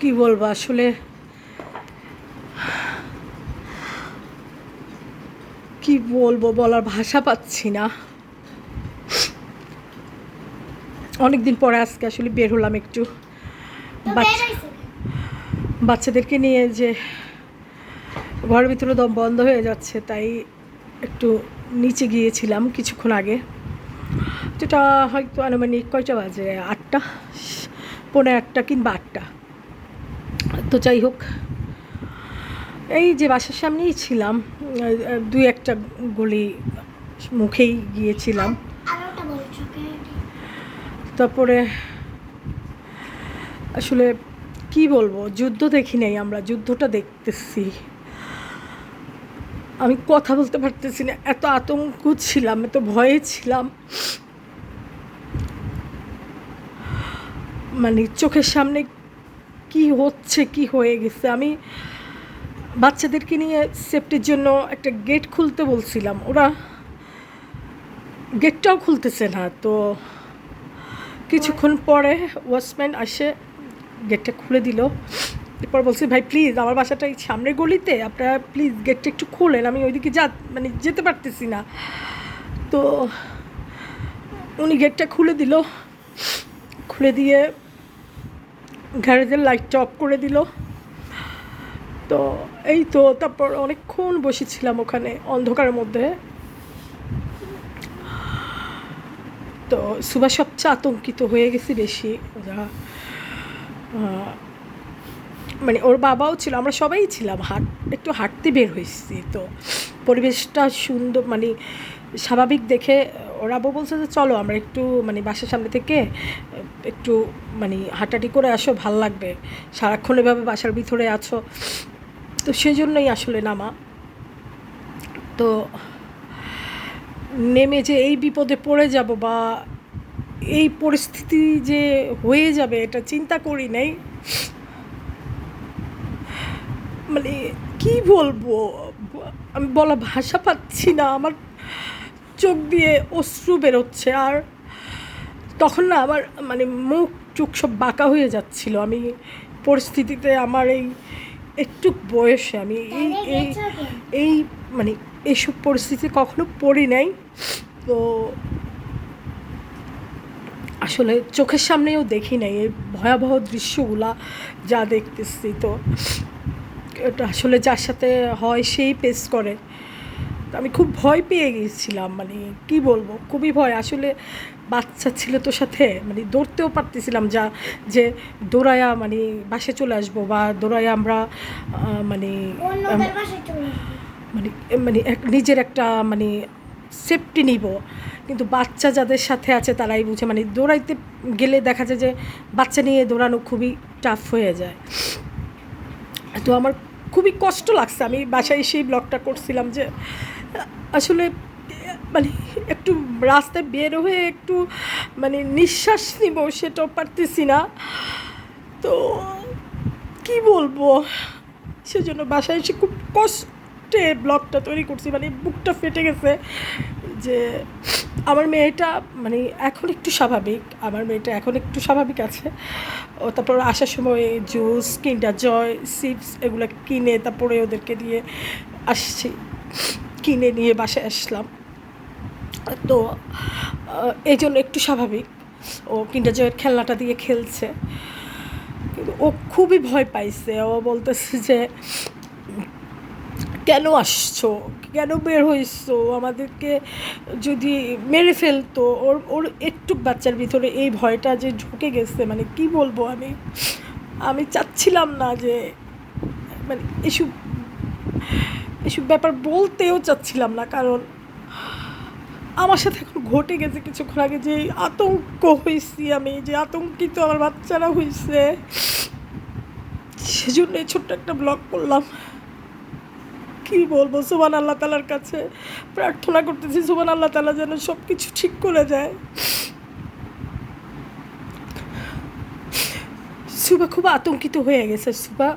কি বলবো আসলে, কি বলবো বলার ভাষা পাচ্ছি না। অনেকদিন পরে আজকে আসলে বের হলাম একটু বাচ্চাদেরকে নিয়ে, যে ঘরের ভিতরে দম বন্ধ হয়ে যাচ্ছে, তাই একটু নিচে গিয়েছিলাম কিছুক্ষণ আগে। যেটা হয়তো আনুমানিক কয়টা বাজে, 8টা, পৌনে 8টা কিংবা 8টা। তো যাই হোক, এই যে বাসার সামনেই ছিলাম, 2-1টা গলি মুখেই গিয়েছিলাম। তারপরে আসলে কি বলবো, যুদ্ধ দেখি নাই, আমরা যুদ্ধটা দেখতেছি। আমি কথা বলতে পারতেছি না, এত আতঙ্ক ছিলাম, এত ভয়ে ছিলাম। মানে চোখের সামনে কি হচ্ছে, কি হয়ে গেছে। আমি বাচ্চাদেরকে নিয়ে সেফটির জন্য একটা গেট খুলতে বলছিলাম, ওরা গেটটাও খুলতেছে না। তো কিছুক্ষণ পরে ওয়াচম্যান আসে, গেটটা খুলে দিল। এরপর বলছি, ভাই প্লিজ, আমার বাসাটা এই সামনের গলিতে, আপনারা প্লিজ গেটটা একটু খোলেন, আমি ওইদিকে যেতে পারতেছি না। তো উনি গেটটা খুলে দিল, খুলে দিয়ে গ্যারেজের লাইটটা অফ করে দিল। তো এই তো, তারপর অনেকক্ষণ বসেছিলাম ওখানে অন্ধকারের মধ্যে। তো সুবা সবচেয়ে আতঙ্কিত হয়ে গেছি বেশি। ওরা মানে ওর বাবাও ছিল, আমরা সবাই ছিলাম, একটু হাঁটতে বের হয়েছি। তো পরিবেশটা সুন্দর, মানে স্বাভাবিক দেখে ওর আব্বু বলছে যে চলো আমরা একটু মানে বাসার সামনে থেকে একটু মানে হাঁটাহাঁটি করে আসো, ভাল লাগবে, সারাক্ষণ এভাবে বাসার ভিতরে আছো। তো সেজন্যই আসলে নামা। তো নেমে যে এই বিপদে পড়ে যাব বা এই পরিস্থিতি যে হয়ে যাবে, এটা চিন্তা করি নাই। মানে কি বলবো, আমি বলা ভাষা পাচ্ছি না, আমার চোখ দিয়ে অশ্রু বেরোচ্ছে। আর তখন না আমার মানে মুখ চোখ সব বাঁকা হয়ে যাচ্ছিল। আমি পরিস্থিতিতে, আমার এই একটু বয়সে আমি এই এই এই মানে এইসব পরিস্থিতি কখনো পড়ি নাই। তো আসলে চোখের সামনেও দেখি নাই এই ভয়াবহ দৃশ্যগুলা যা দেখতেছি। তো এটা আসলে যার সাথে হয় সেই পেস করে। তো আমি খুব ভয় পেয়ে গিয়েছিলাম, মানে কি বলবো, খুবই ভয়। আসলে বাচ্চা ছিল তো সাথে, মানে দৌড়তেও পারতেছিলাম যে দৌড়ায়া মানে বাসে চলে আসবো, বা দৌড়ায়া আমরা মানে মানে মানে নিজের একটা মানে সেফটি নিব। কিন্তু বাচ্চা যাদের সাথে আছে তারাই বুঝে, মানে দৌড়াইতে গেলে দেখা যায় যে বাচ্চা নিয়ে দৌড়ানো খুবই টাফ হয়ে যায়। তো আমার খুবই কষ্ট লাগছে। আমি বাসায় সেই ব্লগটা করছিলাম যে আসলে মানে একটু রাস্তায় বের হয়ে একটু মানে নিঃশ্বাস নিব, সেটাও পারতেছি না। তো কি বলবো, সেজন্য বাসায় এসে খুব কষ্টে ব্লগটা তৈরি করছি, মানে বুকটা ফেটে গেছে। যে আমার মেয়েটা মানে এখন একটু স্বাভাবিক, আমার মেয়েটা এখন একটু স্বাভাবিক আছে। ও তারপর আসার সময় জুস, কিন্ডার জয়, চিপস এগুলো কিনে তারপরে ওদেরকে দিয়ে আসছি, কিনে নিয়ে বাসায় আসলাম। তো এই জন্য একটু স্বাভাবিক। ও কিন্ডার জয়ের খেলনাটা দিয়ে খেলছে, কিন্তু ও খুবই ভয় পাইছে। ও বলতেছে যে কেন আসছো, কেন বের হয়েছো, আমাদেরকে যদি মেরে ফেলতো। ওর ওর একটু বাচ্চার ভিতরে এই ভয়টা যে ঢুকে গেছে, মানে কি বলবো। আমি চাচ্ছিলাম না যে মানে এসব এসব ব্যাপার বলতেও চাচ্ছিলাম না, কারণ আমার সাথে এখন ঘটে গেছে কিছুক্ষণ আগে, যে আতঙ্ক হয়েছি আমি, যে আতঙ্কিত আমার বাচ্চারা হয়েছে। সেজন্য ছোট্ট একটা ব্লগ করলাম। কী বলবো, সুবহান আল্লাহ তাআলার কাছে প্রার্থনা করতেছি, সুবহান আল্লাহ তাআলা যেন সব কিছু ঠিক করে যায়। সুবা খুব আতঙ্কিত হয়ে গেছে। সুবা